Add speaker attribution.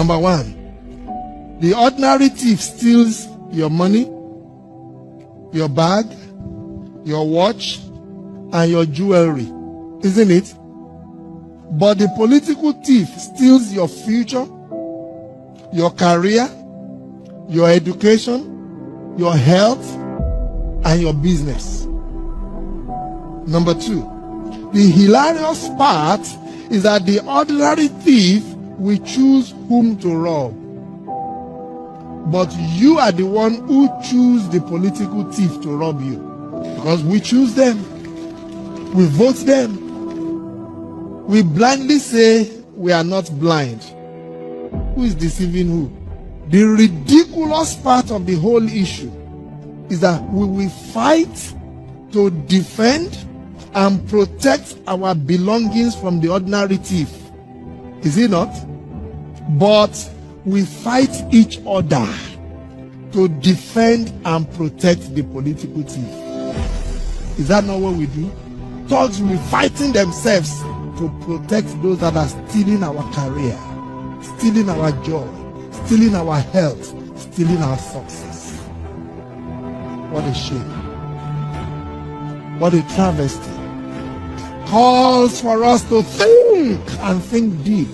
Speaker 1: Number one, the ordinary thief steals your money, your bag, your watch, and your jewelry, isn't it? But the political thief steals your future, your career, your education, your health, and your business. Number two, the hilarious part is that the ordinary thief will choose whom to rob. But you are the one who choose the political thief to rob you. Because we choose them. We vote them. We blindly say we are not blind. Who is deceiving who? The ridiculous part of the whole issue is that we will fight to defend and protect our belongings from the ordinary thief. Is it not? But we fight each other to defend and protect the political thief. Is that not what we do? Thugs will be fighting themselves to protect those that are stealing our career, stealing our joy, stealing our health, stealing our success. What a shame. What a travesty. Calls for us to think and think deep.